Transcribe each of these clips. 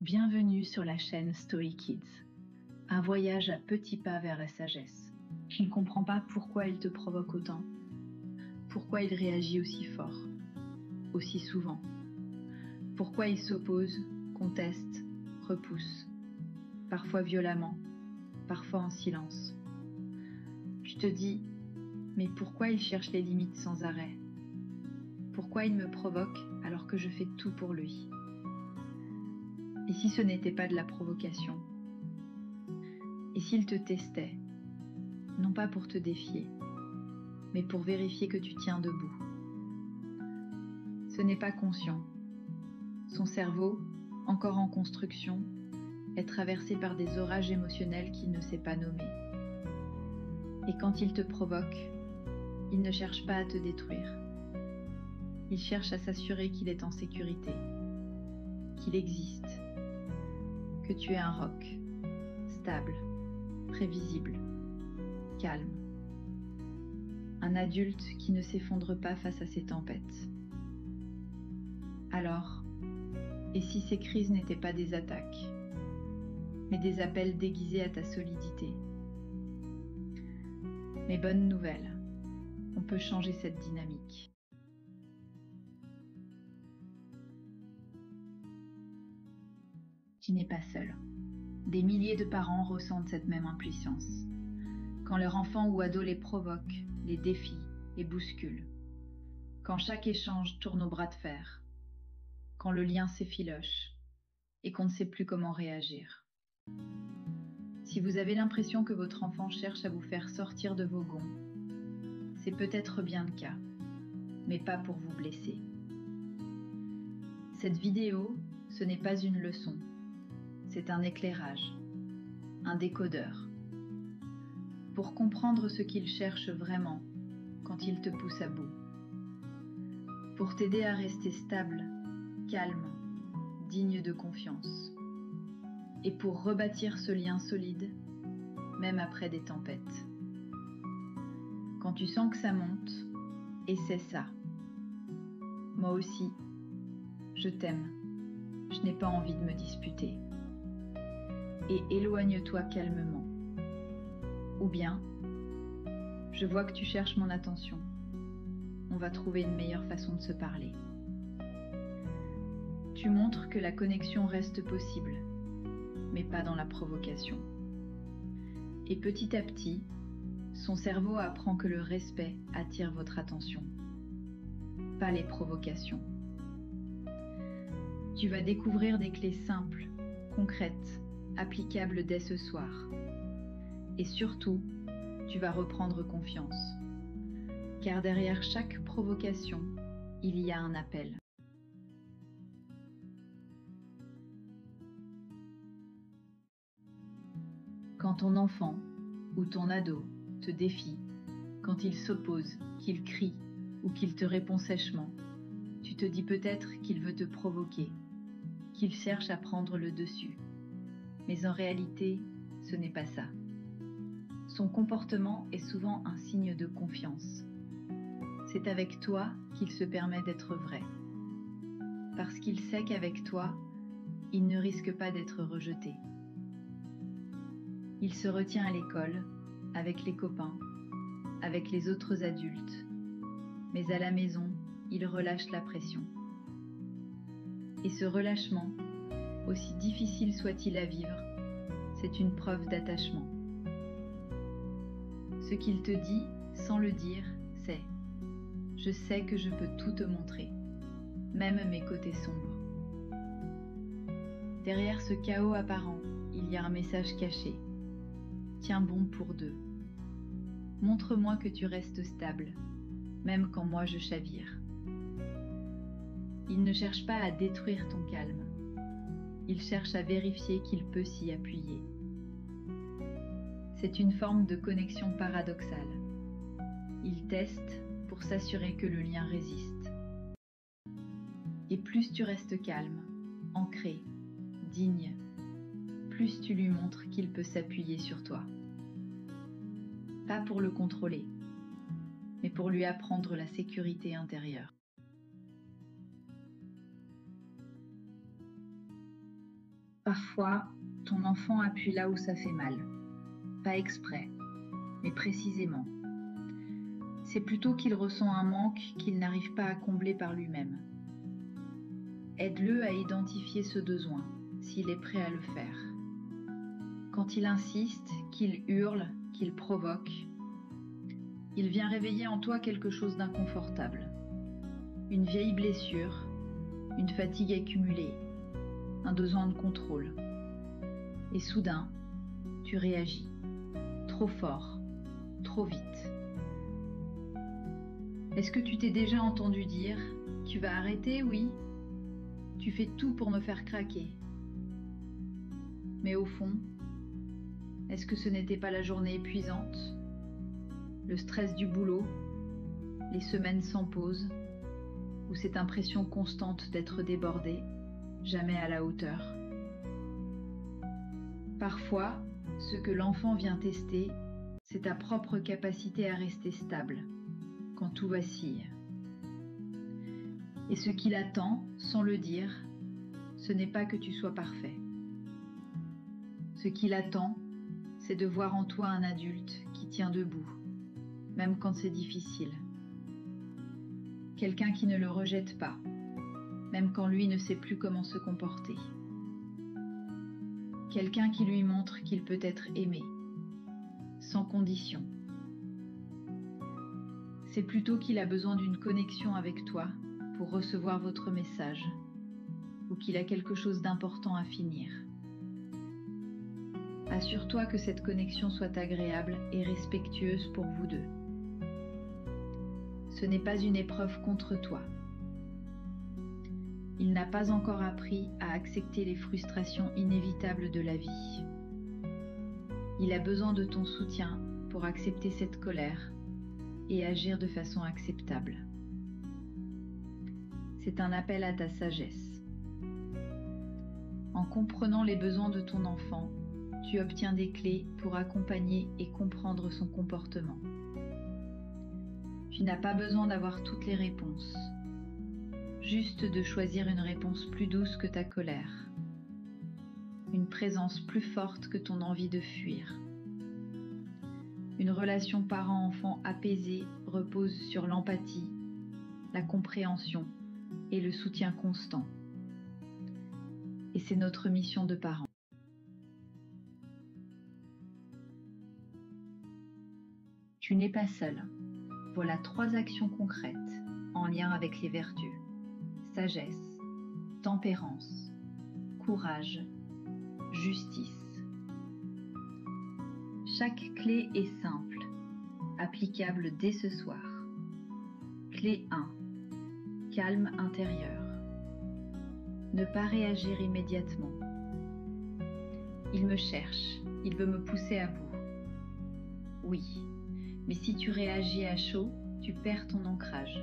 Bienvenue sur la chaîne Story Kids, un voyage à petits pas vers la sagesse. Je ne comprends pas pourquoi il te provoque autant, pourquoi il réagit aussi fort, aussi souvent, pourquoi il s'oppose, conteste, repousse, parfois violemment, parfois en silence. Tu te dis, mais pourquoi il cherche les limites sans arrêt? Pourquoi il me provoque alors que je fais tout pour lui? Et si ce n'était pas de la provocation? Et s'il te testait, non pas pour te défier, mais pour vérifier que tu tiens debout? Ce n'est pas conscient. Son cerveau, encore en construction, est traversé par des orages émotionnels qu'il ne sait pas nommer. Et quand il te provoque, il ne cherche pas à te détruire. Il cherche à s'assurer qu'il est en sécurité, qu'il existe, que tu es un roc, stable, prévisible, calme. Un adulte qui ne s'effondre pas face à ses tempêtes. Alors, et si ces crises n'étaient pas des attaques, mais des appels déguisés à ta solidité? Mais bonne nouvelle, on peut changer cette dynamique. Tu n'es pas seul. Des milliers de parents ressentent cette même impuissance. Quand leur enfant ou ado les provoque, les défie, les bouscule. Quand chaque échange tourne au bras de fer. Quand le lien s'effiloche et qu'on ne sait plus comment réagir. Si vous avez l'impression que votre enfant cherche à vous faire sortir de vos gonds, c'est peut-être bien le cas, mais pas pour vous blesser. Cette vidéo, ce n'est pas une leçon, c'est un éclairage, un décodeur. Pour comprendre ce qu'il cherche vraiment quand il te pousse à bout. Pour t'aider à rester stable, calme, digne de confiance. Et pour rebâtir ce lien solide, même après des tempêtes. Quand tu sens que ça monte, et c'est ça. Moi aussi, je t'aime. Je n'ai pas envie de me disputer. Et éloigne-toi calmement. Ou bien, je vois que tu cherches mon attention. On va trouver une meilleure façon de se parler. Tu montres que la connexion reste possible, mais pas dans la provocation. Et petit à petit, son cerveau apprend que le respect attire votre attention, pas les provocations. Tu vas découvrir des clés simples, concrètes, applicables dès ce soir. Et surtout, tu vas reprendre confiance. Car derrière chaque provocation, il y a un appel. Quand ton enfant ou ton ado te défie, quand il s'oppose, qu'il crie ou qu'il te répond sèchement, tu te dis peut-être qu'il veut te provoquer, qu'il cherche à prendre le dessus. Mais en réalité, ce n'est pas ça. Son comportement est souvent un signe de confiance. C'est avec toi qu'il se permet d'être vrai. Parce qu'il sait qu'avec toi, il ne risque pas d'être rejeté. Il se retient à l'école, avec les copains, avec les autres adultes. Mais à la maison, il relâche la pression. Et ce relâchement, aussi difficile soit-il à vivre, c'est une preuve d'attachement. Ce qu'il te dit, sans le dire, c'est « Je sais que je peux tout te montrer, même mes côtés sombres. » Derrière ce chaos apparent, il y a un message caché. Tiens bon pour deux. Montre-moi que tu restes stable, même quand moi je chavire. Il ne cherche pas à détruire ton calme. Il cherche à vérifier qu'il peut s'y appuyer. C'est une forme de connexion paradoxale. Il teste pour s'assurer que le lien résiste. Et plus tu restes calme, ancré, digne, plus tu lui montres qu'il peut s'appuyer sur toi. Pas pour le contrôler, mais pour lui apprendre la sécurité intérieure. Parfois, ton enfant appuie là où ça fait mal. Pas exprès, mais précisément. C'est plutôt qu'il ressent un manque qu'il n'arrive pas à combler par lui-même. Aide-le à identifier ce besoin, s'il est prêt à le faire. Quand il insiste, qu'il hurle, qu'il provoque, il vient réveiller en toi quelque chose d'inconfortable. Une vieille blessure, une fatigue accumulée, un besoin de contrôle. Et soudain, tu réagis. Trop fort, trop vite. Est-ce que tu t'es déjà entendu dire « Tu vas arrêter, oui ? Tu fais tout pour me faire craquer. » Mais au fond, est-ce que ce n'était pas la journée épuisante, le stress du boulot, les semaines sans pause, ou cette impression constante d'être débordé, jamais à la hauteur? Parfois, ce que l'enfant vient tester, c'est ta propre capacité à rester stable, quand tout vacille. Et ce qu'il attend, sans le dire, ce n'est pas que tu sois parfait. Ce qu'il attend, c'est de voir en toi un adulte qui tient debout, même quand c'est difficile. Quelqu'un qui ne le rejette pas, même quand lui ne sait plus comment se comporter. Quelqu'un qui lui montre qu'il peut être aimé, sans condition. C'est plutôt qu'il a besoin d'une connexion avec toi pour recevoir votre message, ou qu'il a quelque chose d'important à finir. Assure-toi que cette connexion soit agréable et respectueuse pour vous deux. Ce n'est pas une épreuve contre toi. Il n'a pas encore appris à accepter les frustrations inévitables de la vie. Il a besoin de ton soutien pour accepter cette colère et agir de façon acceptable. C'est un appel à ta sagesse. En comprenant les besoins de ton enfant, tu obtiens des clés pour accompagner et comprendre son comportement. Tu n'as pas besoin d'avoir toutes les réponses, juste de choisir une réponse plus douce que ta colère, une présence plus forte que ton envie de fuir. Une relation parent-enfant apaisée repose sur l'empathie, la compréhension et le soutien constant. Et c'est notre mission de parents. Tu n'es pas seul. Voilà 3 actions concrètes en lien avec les vertus. Sagesse, tempérance, courage, justice. Chaque clé est simple, applicable dès ce soir. Clé 1. Calme intérieur. Ne pas réagir immédiatement. Il me cherche, il veut me pousser à bout. Oui, mais si tu réagis à chaud, tu perds ton ancrage.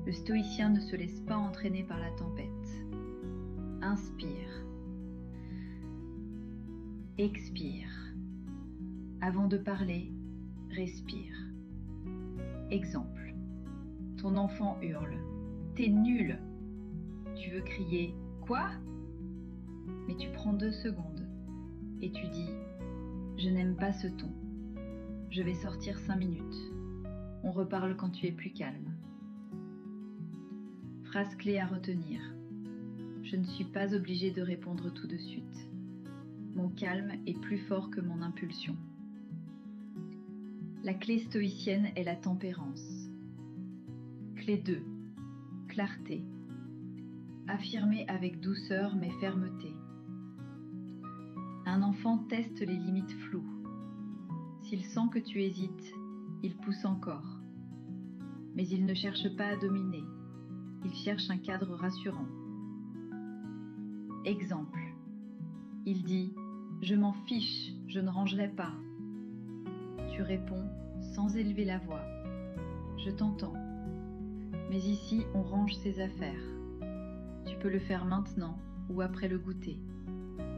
Le stoïcien ne se laisse pas entraîner par la tempête. Inspire. Expire. Avant de parler, respire. Exemple. Ton enfant hurle. T'es nul. Tu veux crier « Quoi ?» Mais tu prends 2 secondes et tu dis « Je n'aime pas ce ton. Je vais sortir 5 minutes. On reparle quand tu es plus calme. » Phrase clé à retenir. Je ne suis pas obligée de répondre tout de suite. Mon calme est plus fort que mon impulsion. La clé stoïcienne est la tempérance. Clé 2. Clarté. Affirmer avec douceur mais fermeté. Un enfant teste les limites floues. S'il sent que tu hésites, il pousse encore. Mais il ne cherche pas à dominer. Il cherche un cadre rassurant. Exemple. Il dit « Je m'en fiche, je ne rangerai pas ». Tu réponds sans élever la voix « Je t'entends. Mais ici, on range ses affaires. Tu peux le faire maintenant ou après le goûter.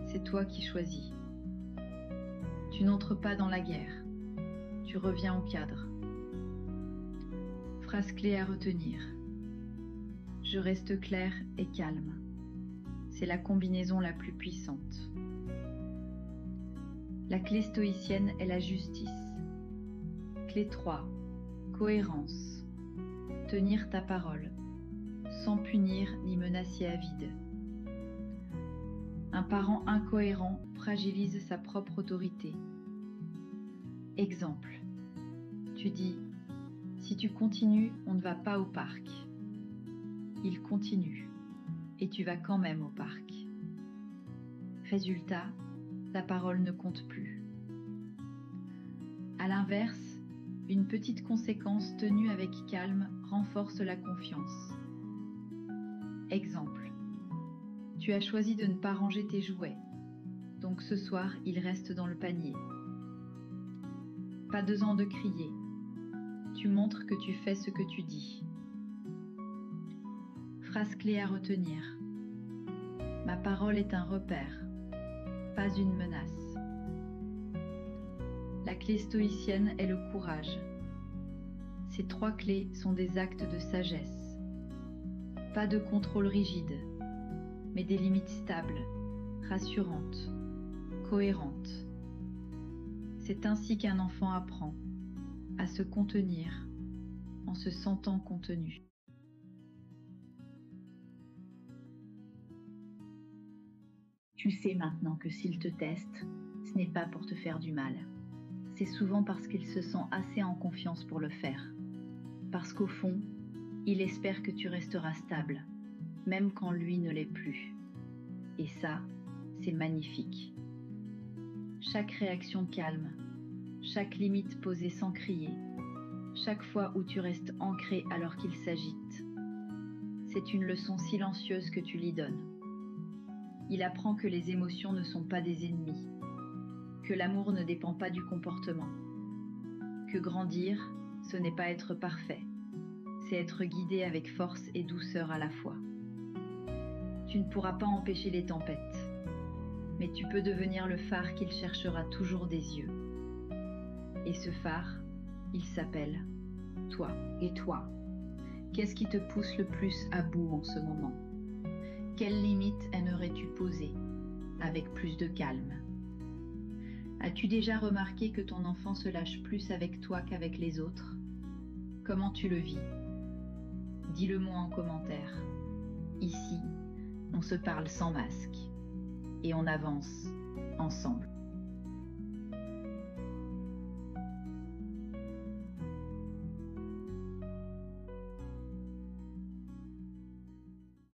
C'est toi qui choisis. » Tu n'entres pas dans la guerre. Tu reviens au cadre. Phrase clé à retenir. Je reste clair et calme. c'est la combinaison la plus puissante. La clé stoïcienne est la justice. Clé 3, cohérence. Tenir ta parole, sans punir ni menacer à vide. Un parent incohérent fragilise sa propre autorité. Exemple, tu dis « Si tu continues, on ne va pas au parc ». Il continue, et tu vas quand même au parc. Résultat, ta parole ne compte plus. À l'inverse, une petite conséquence tenue avec calme renforce la confiance. Exemple, tu as choisi de ne pas ranger tes jouets, donc ce soir ils restent dans le panier. Pas besoin de crier, tu montres que tu fais ce que tu dis. Phrase clé à retenir. Ma parole est un repère, pas une menace. La clé stoïcienne est le courage. Ces 3 clés sont des actes de sagesse. Pas de contrôle rigide, mais des limites stables, rassurantes, cohérentes. C'est ainsi qu'un enfant apprend à se contenir en se sentant contenu. Tu sais maintenant que s'il te teste, ce n'est pas pour te faire du mal. C'est souvent parce qu'il se sent assez en confiance pour le faire. Parce qu'au fond, il espère que tu resteras stable, même quand lui ne l'est plus. Et ça, c'est magnifique. Chaque réaction calme, chaque limite posée sans crier, chaque fois où tu restes ancré alors qu'il s'agite, c'est une leçon silencieuse que tu lui donnes. Il apprend que les émotions ne sont pas des ennemis, que l'amour ne dépend pas du comportement, que grandir, ce n'est pas être parfait, c'est être guidé avec force et douceur à la fois. Tu ne pourras pas empêcher les tempêtes, mais tu peux devenir le phare qu'il cherchera toujours des yeux. Et ce phare, il s'appelle toi. Et toi, qu'est-ce qui te pousse le plus à bout en ce moment? Quelles limites aimerais-tu poser avec plus de calme? As-tu déjà remarqué que ton enfant se lâche plus avec toi qu'avec les autres? Comment tu le vis? Dis-le-moi en commentaire. Ici, on se parle sans masque et on avance ensemble.